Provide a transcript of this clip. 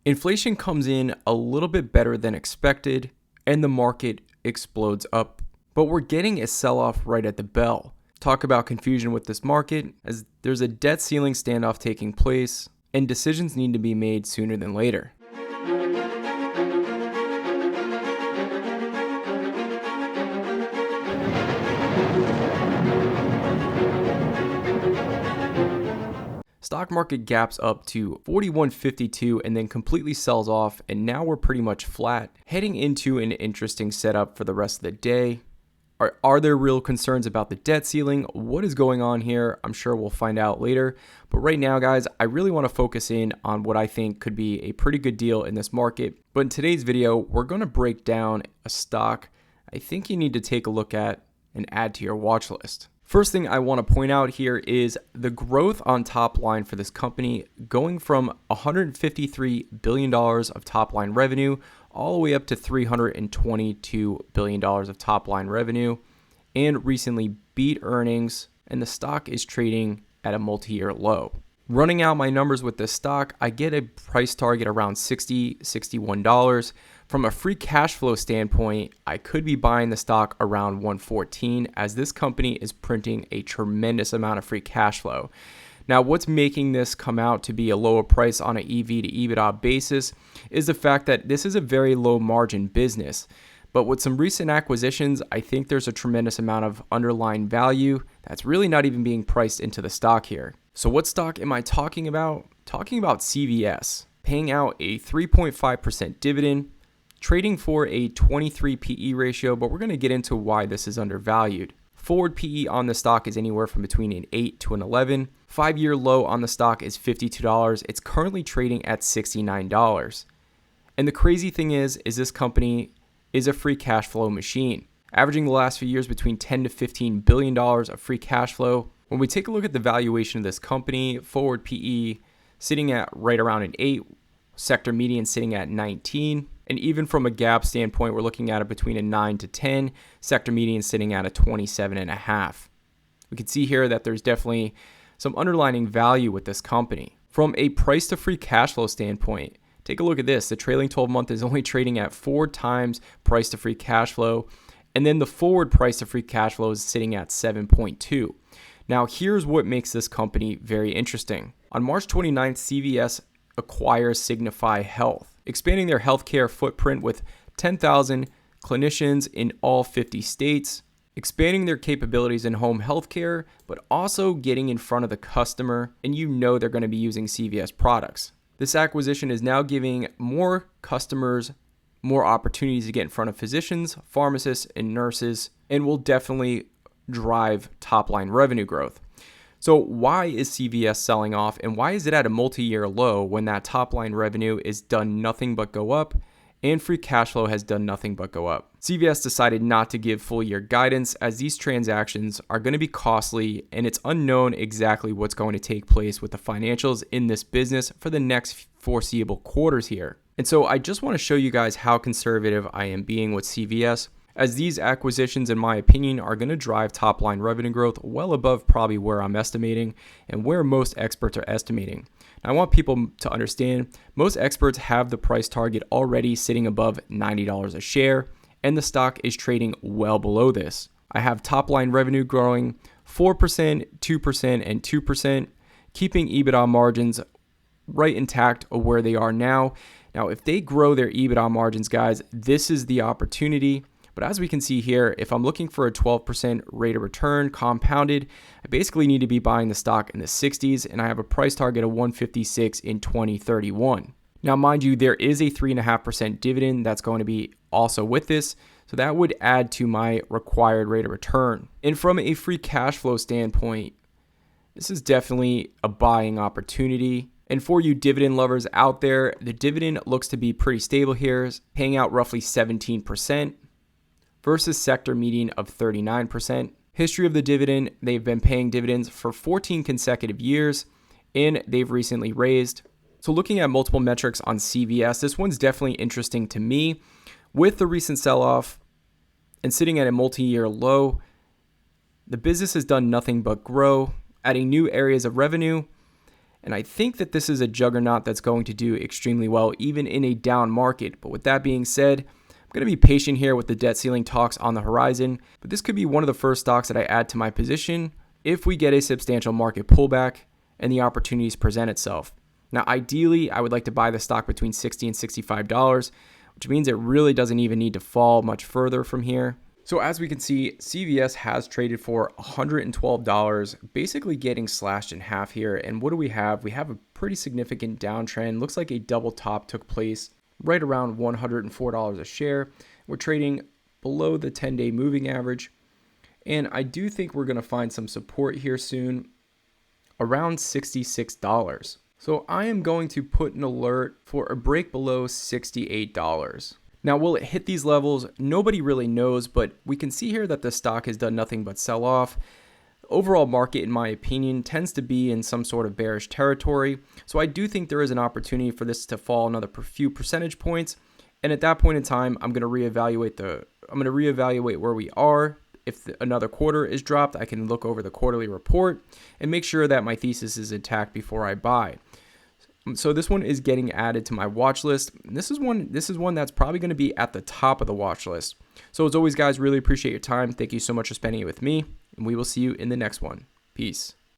Inflation comes in a little bit better than expected, and the market explodes up. But we're getting a sell-off right at the bell. Talk about confusion with this market, as there's a debt ceiling standoff taking place, and decisions need to be made sooner than later. Stock market gaps up to 41.52 and then completely sells off, and now we're pretty much flat, heading into an interesting setup for the rest of the day. Are there real concerns about the debt ceiling? What is going on here? I'm sure we'll find out later. But right now, guys, I really want to focus in on what I think could be a pretty good deal in this market. But in today's video, we're going to break down a stock I think you need to take a look at and add to your watch list. First thing I want to point out here is the growth on top line for this company, going from $153 billion of top line revenue all the way up to $322 billion of top line revenue, and recently beat earnings, and the stock is trading at a multi-year low. Running out my numbers with this stock, I get a price target around $60, $61. From a free cash flow standpoint, I could be buying the stock around $114, as this company is printing a tremendous amount of free cash flow. Now, what's making this come out to be a lower price on an EV to EBITDA basis is the fact that this is a very low margin business. But with some recent acquisitions, I think there's a tremendous amount of underlying value that's really not even being priced into the stock here. So what stock am I talking about? Talking about CVS, paying out a 3.5% dividend, trading for a 23 PE ratio, but we're going to get into why this is undervalued. Forward PE on the stock is anywhere from between an 8 to an 11. 5-year low on the stock is $52. It's currently trading at $69. And the crazy thing is this company is a free cash flow machine, averaging the last few years between $10 to $15 billion of free cash flow. When we take a look at the valuation of this company, forward PE sitting at right around an 8, sector median sitting at 19. And even from a gap standpoint, we're looking at it between a 9 to 10, sector median sitting at a 27.5. We can see here that there's definitely some underlying value with this company. From a price to free cash flow standpoint, take a look at this. The trailing 12 month is only trading at 4 times price to free cash flow. And then the forward price to free cash flow is sitting at 7.2. Now, here's what makes this company very interesting. On March 29th, CVS acquires Signify Health, expanding their healthcare footprint with 10,000 clinicians in all 50 states, expanding their capabilities in home healthcare, but also getting in front of the customer, and you know they're going to be using CVS products. This acquisition is now giving more customers more opportunities to get in front of physicians, pharmacists, and nurses, and will definitely drive top-line revenue growth. So why is CVS selling off, and why is it at a multi-year low when that top-line revenue is done nothing but go up and free cash flow has done nothing but go up? CVS decided not to give full-year guidance, as these transactions are going to be costly, and it's unknown exactly what's going to take place with the financials in this business for the next foreseeable quarters here. And so I just want to show you guys how conservative I am being with CVS, as these acquisitions, in my opinion, are going to drive top-line revenue growth well above probably where I'm estimating and where most experts are estimating. Now, I want people to understand most experts have the price target already sitting above $90 a share, and the stock is trading well below this. I have top-line revenue growing 4%, 2%, and 2%, keeping EBITDA margins right intact of where they are now. Now, if they grow their EBITDA margins, guys, this is the opportunity. But as we can see here, if I'm looking for a 12% rate of return compounded, I basically need to be buying the stock in the 60s, and I have a price target of 156 in 2031. Now, mind you, there is a 3.5% dividend that's going to be also with this, so that would add to my required rate of return. And from a free cash flow standpoint, this is definitely a buying opportunity. And for you dividend lovers out there, the dividend looks to be pretty stable here, paying out roughly 17%. Versus sector median of 39%. History of the dividend, they've been paying dividends for 14 consecutive years, and they've recently raised. So looking at multiple metrics on CVS, this one's definitely interesting to me. With the recent sell-off and sitting at a multi-year low, the business has done nothing but grow, adding new areas of revenue, And I think that this is a juggernaut that's going to do extremely well even in a down market. But with that being said, I'm going to be patient here with the debt ceiling talks on the horizon. But this could be one of the first stocks that I add to my position if we get a substantial market pullback and the opportunities present itself. Now, ideally, I would like to buy the stock between $60 and $65, which means it really doesn't even need to fall much further from here. So as we can see, CVS has traded for $112, basically getting slashed in half here. And what do we have? We have a pretty significant downtrend. Looks like a double top took place right around $104 a share. We're trading below the 10-day moving average. And I do think we're going to find some support here soon, around $66. So I am going to put an alert for a break below $68. Now, will it hit these levels? Nobody really knows, but we can see here that the stock has done nothing but sell off. The overall market, in my opinion, tends to be in some sort of bearish territory. So I do think there is an opportunity for this to fall another few percentage points. And at that point in time, I'm going to reevaluate where we are. If another quarter is dropped, I can look over the quarterly report and make sure that my thesis is intact before I buy. So this one is getting added to my watch list. This is one that's probably going to be at the top of the watch list. So as always, guys, really appreciate your time. Thank you so much for spending it with me, and we will see you in the next one. Peace.